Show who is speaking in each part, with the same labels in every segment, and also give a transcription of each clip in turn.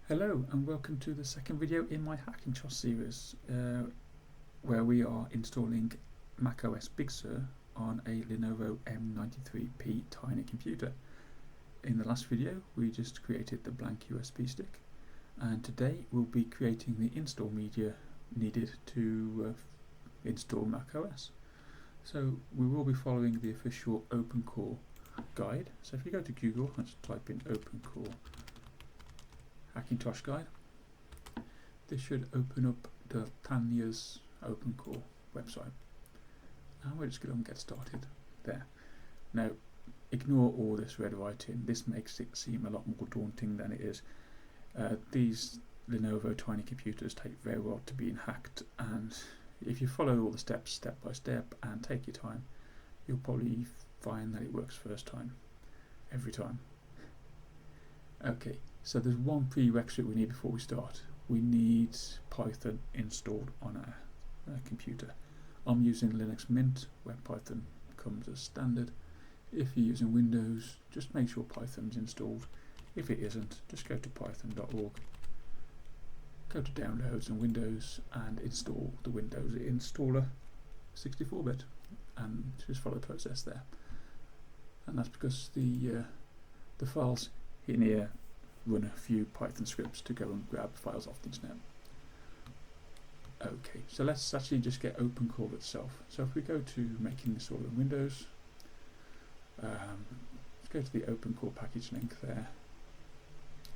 Speaker 1: Hello and welcome to the second video in my Hackintosh series where we are installing macOS Big Sur on a Lenovo M93p tiny computer. In the last video we just created the blank USB stick, and today we'll be creating the install media needed to install macOS. So we will be following the official OpenCore guide. So if you go to Google, let's type in OpenCore Hackintosh guide. This should open up the Tanya's OpenCore website, and we're just going to get started there. Now ignore all this red writing, this makes it seem a lot more daunting than it is. These Lenovo tiny computers take very well to being hacked, and if you follow all the steps step by step and take your time, you'll probably find that it works first time, every time. Okay, so there's one prerequisite we need before we start. We need Python installed on our computer. I'm using Linux Mint, where Python comes as standard. If you're using Windows, just make sure Python's installed. If it isn't, just go to python.org, go to Downloads and Windows, and install the Windows installer 64-bit, and just follow the process there. And that's because the files in here run a few Python scripts to go and grab files off the internet. Okay, so let's actually just get OpenCore itself. So if we go to making this all in Windows, let's go to the OpenCore package link there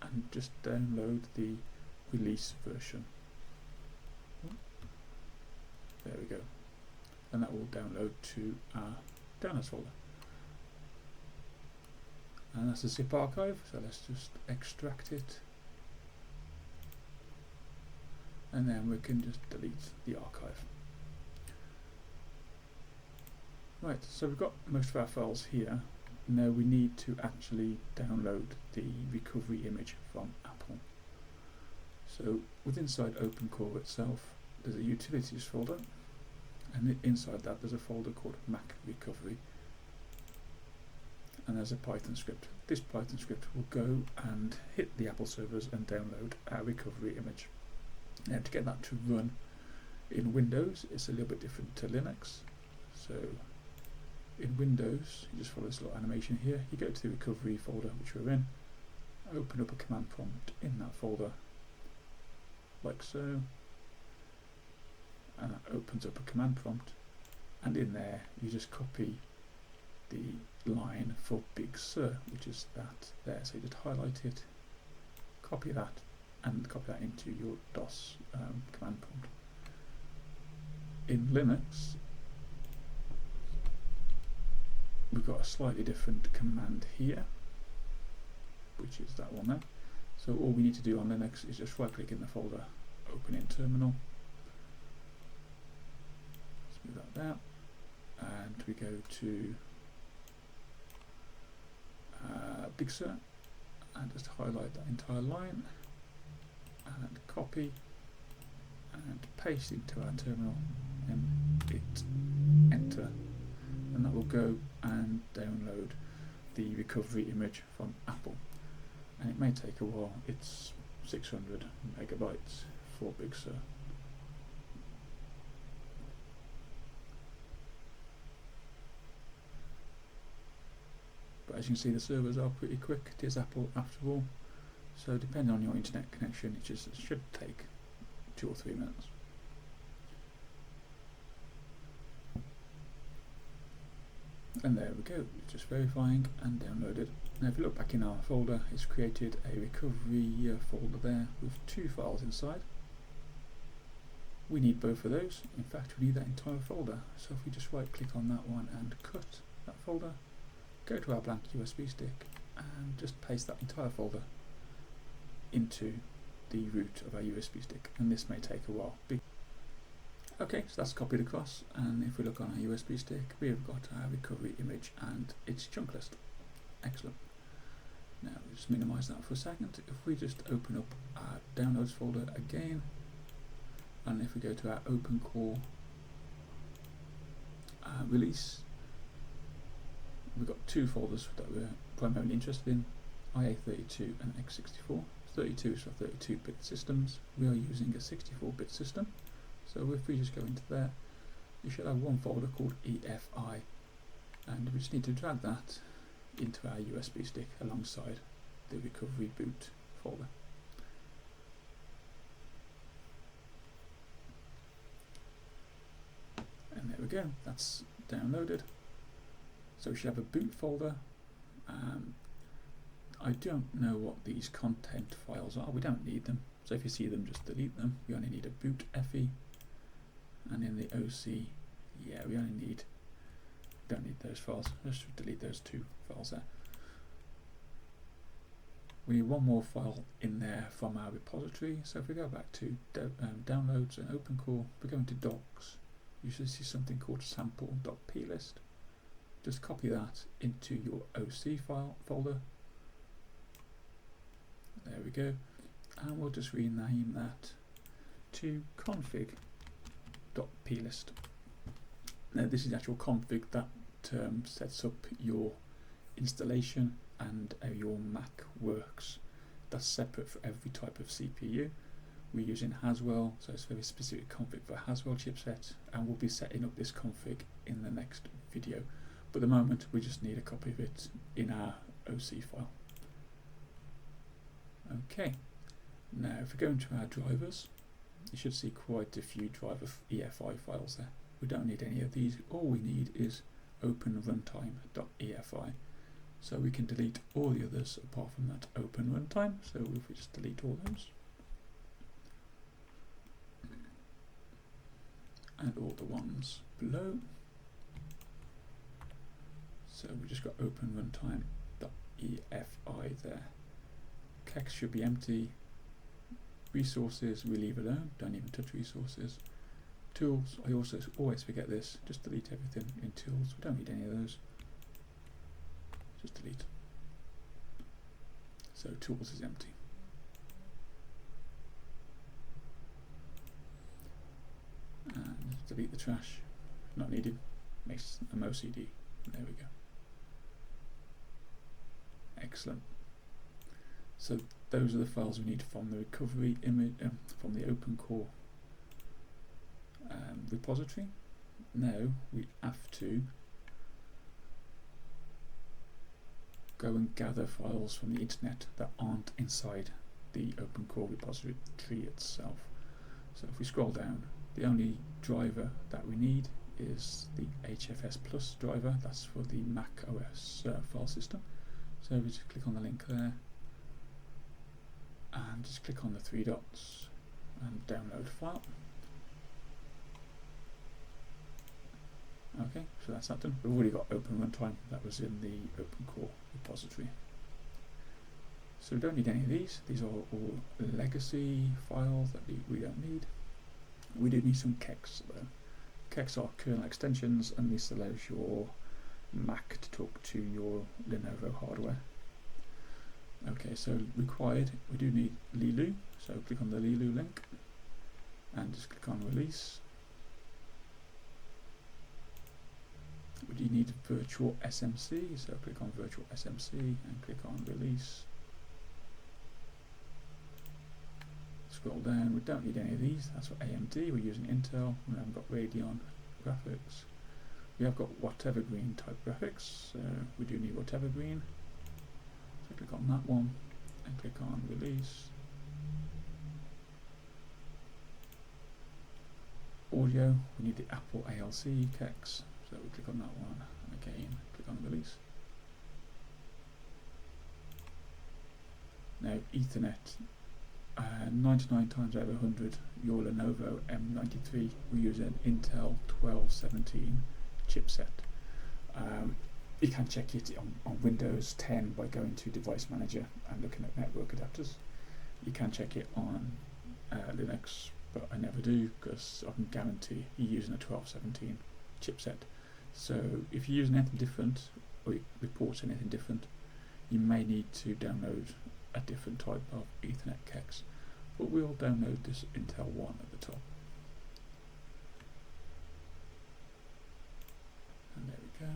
Speaker 1: and just download the release version. There we go, and that will download to our downloads folder. And that's a zip archive, so let's just extract it, and then we can just delete the archive. Right, so we've got most of our files here. Now we need to actually download the recovery image from Apple. So inside OpenCore itself there's a utilities folder, and inside that there's a folder called Mac Recovery, and there's a Python script. This Python script will go and hit the Apple servers and download our recovery image. Now to get that to run in Windows, it's a little bit different to Linux. So in Windows, you just follow this little animation here. You go to the recovery folder which we're in, open up a command prompt in that folder, like so, and that opens up a command prompt, and in there you just copy the line for Big Sur, which is that there. So you just highlight it, copy that, and copy that into your DOS command prompt. In Linux, we've got a slightly different command here, which is that one there. So all we need to do on Linux is just right click in the folder, open in terminal. Let's move that there, and we go to Big Sur, and just highlight that entire line and copy and paste into our terminal and hit enter, and that will go and download the recovery image from Apple, and it may take a while. It's 600 megabytes for Big Sur. But as you can see, the servers are pretty quick. It is Apple after all, so depending on your internet connection, it should take 2 or 3 minutes. And there we go, it's just verifying and downloaded. Now if you look back in our folder, it's created a recovery folder there with 2 files inside. We need both of those. In fact, we need that entire folder. So if we just right click on that one and cut that folder, go to our blank USB stick and just paste that entire folder into the root of our USB stick, and this may take a while. Okay, so that's copied across, and if we look on our USB stick, we have got our recovery image and its chunk list. Excellent. Now we'll just minimize that for a second. If we just open up our downloads folder again, and if we go to our OpenCore release, we've got 2 folders that we're primarily interested in, IA32 and x64. 32 is for 32-bit systems. We are using a 64-bit system, so if we just go into there, you should have one folder called EFI, and we just need to drag that into our USB stick alongside the recovery boot folder. And there we go, that's downloaded. So we should have a boot folder. I don't know what these content files are, we don't need them, so if you see them just delete them. We only need a boot FE, and in the OC, yeah, we only don't need those files, let's delete those two files there. We need one more file in there from our repository, so if we go back to downloads and OpenCore, we go into docs, you should see something called sample.plist. Just copy that into your OC file folder. There we go, and we'll just rename that to config.plist. Now this is the actual config that sets up your installation and your Mac works. That's separate for every type of CPU. We're using Haswell, so it's a very specific config for Haswell chipset, and we'll be setting up this config in the next video. But at the moment we just need a copy of it in our OC file. Okay, now if we go into our drivers, you should see quite a few driver EFI files there. We don't need any of these, all we need is openruntime.efi. So we can delete all the others apart from that open runtime, so if we just delete all those. And all the ones below. So we just got openruntime.efi there. Kext should be empty. Resources we leave alone, don't even touch resources. Tools, I also always forget this, just delete everything in tools, we don't need any of those. Just delete. So tools is empty. And delete the trash, not needed, makes a MoCD. There we go. Excellent. So those are the files we need from the recovery image, from the OpenCore repository. Now we have to go and gather files from the internet that aren't inside the OpenCore repository itself. So if we scroll down, the only driver that we need is the HFS Plus driver, that's for the macOS file system. So we just click on the link there, and just click on the three dots and download file. Okay, so that's that done. We've already got Open Runtime, that was in the OpenCore repository. So we don't need any of these. These are all legacy files that we don't need. We do need some kexts though. Kexts are kernel extensions, and this allows your Mac to talk to your Lenovo hardware. Okay, so required, we do need Lilu, so click on the Lilu link and just click on release. We do need virtual SMC, so click on virtual SMC and click on release. Scroll down, we don't need any of these, that's for AMD, we're using Intel, we haven't got Radeon graphics. We have got whatever green type graphics, so we do need whatever green. So click on that one and click on release. Audio, we need the Apple ALC kexts, so we click on that one and again click on release. Now Ethernet, 99 times out of 100 your Lenovo M93 will use an Intel 1217 chipset. You can check it on Windows 10 by going to Device Manager and looking at network adapters. You can check it on Linux, but I never do because I can guarantee you're using a 1217 chipset. So if you're using anything different or it reports anything different, you may need to download a different type of Ethernet kext. But we'll download this Intel one at the top. And there we go.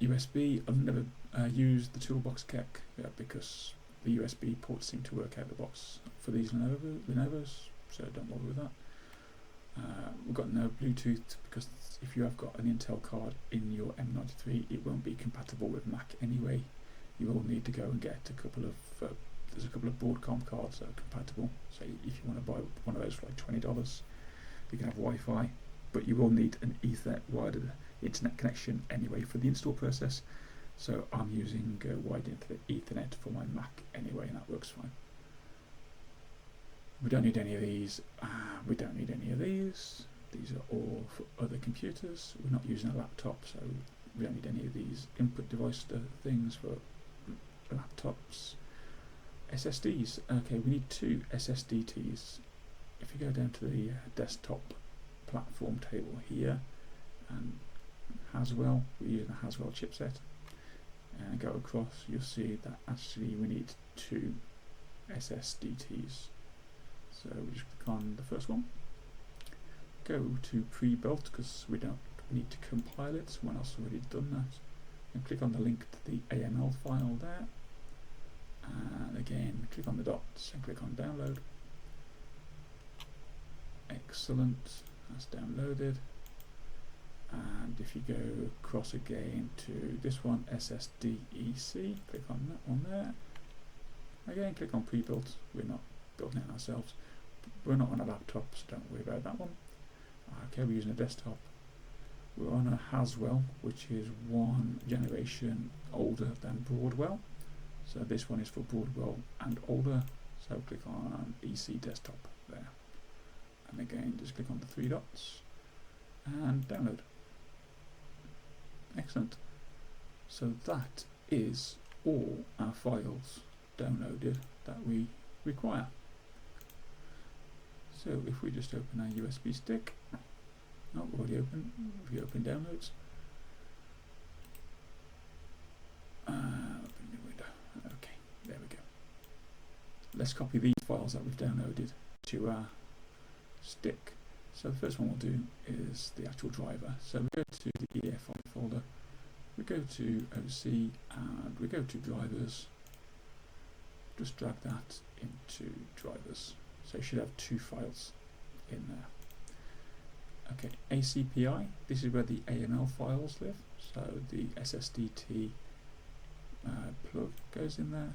Speaker 1: USB. I've never used the toolbox kek because the USB ports seem to work out of the box for these Lenovos, so don't bother with that. We've got no Bluetooth because if you have got an Intel card in your M93, it won't be compatible with Mac anyway. You will need to go and get a couple of there's a couple of Broadcom cards that are compatible. So if you want to buy one of those for like $20, you can have Wi-Fi, but you will need an Ethernet wired internet connection anyway for the install process. So I'm using wired Ethernet for my Mac anyway, and that works fine. We don't need any of these. We don't need any of these. These are all for other computers. We're not using a laptop, so we don't need any of these input device things for laptops. SSDs. Okay, we need 2 SSDTs. If you go down to the desktop platform table here, and Haswell, we're using a Haswell chipset, and go across, you'll see that actually we need 2 SSDTs. So we just click on the first one, go to pre-built because we don't need to compile it, someone else already done that, and click on the link to the AML file there, and again click on the dots and click on download. Excellent, that's downloaded. And if you go across again to this one, SSDEC, click on that one there. Again, click on pre-built. We're not building it ourselves. We're not on a laptop, so don't worry about that one. Okay, we're using a desktop. We're on a Haswell, which is 1 generation older than Broadwell. So this one is for Broadwell and older. So click on EC desktop there. And again, just click on the 3 dots and download. Excellent. So that is all our files downloaded that we require. So if we just open our USB stick, already open, if you open downloads, open new window, okay, there we go. Let's copy these files that we've downloaded to our stick. So the first one we'll do is the actual driver. So we go to the EFI folder, we go to OC, and we go to drivers. Just drag that into drivers. So you should have 2 files in there. Okay, ACPI, this is where the AML files live. So the SSDT plug goes in there,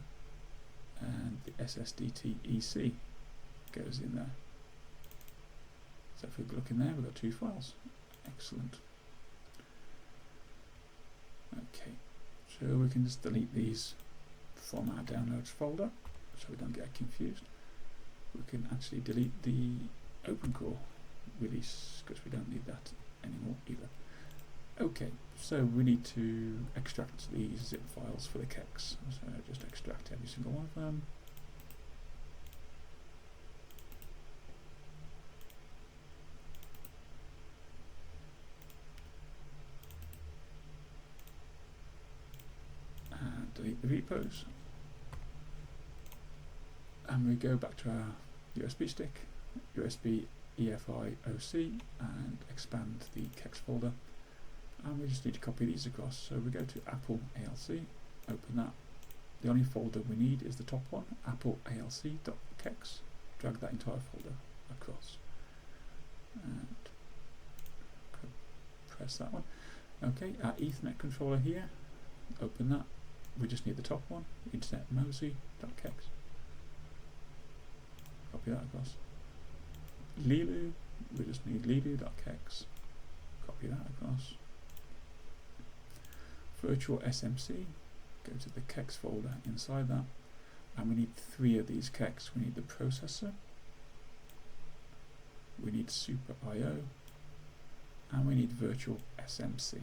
Speaker 1: and the SSDT EC goes in there. So if we look in there, we've got 2 files. Excellent. Okay, so we can just delete these from our downloads folder so we don't get confused. We can actually delete the OpenCore release because we don't need that anymore either. Okay, so we need to extract these zip files for the kexts. So just extract every single one of them. And delete the repos. And we go back to our USB stick, USB EFI OC, and expand the kext folder. And we just need to copy these across. So we go to Apple ALC, open that. The only folder we need is the top one, Apple ALC.kex. Drag that entire folder across. And press that one. Okay, our Ethernet controller here, open that. We just need the top one, Internet Mosey.kex. Copy that across. Lilu, we just need lilu.kex. Copy that across. Virtual SMC, go to the kext folder inside that, and we need 3 of these kexts. We need the processor, we need Super IO, and we need virtual SMC.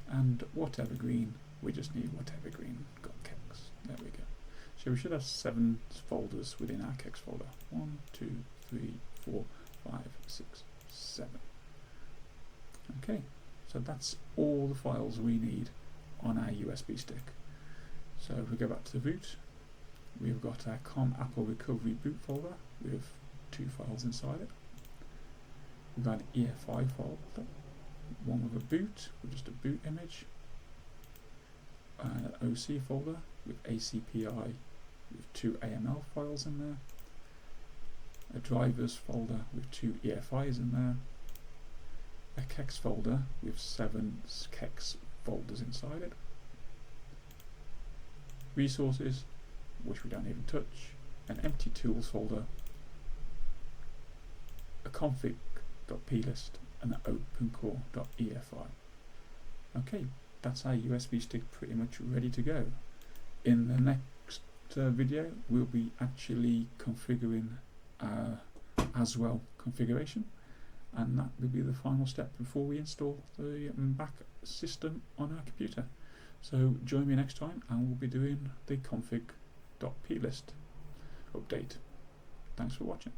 Speaker 1: And whatever green, we just need whatever green got kext. There we go. So we should have 7 folders within our kext folder. 1, 2, 3, 4, 5, 6, 7. Okay, so that's all the files we need on our USB stick. So if we go back to the root, we've got our COM Apple Recovery boot folder with 2 files inside it. We've got an EFI folder one with a boot, with just a boot image, an OC folder with ACPI with 2 AML files in there, a drivers folder with 2 EFIs in there, a kext folder with 7 kext folders inside it, resources, which we don't even touch, an empty tools folder, a config.plist, and an OpenCore.efi. Okay, that's our USB stick pretty much ready to go. In the next video, we'll be actually configuring our Haswell configuration, and that will be the final step before we install the Mac system on our computer. So join me next time and we'll be doing the config.plist update. Thanks for watching.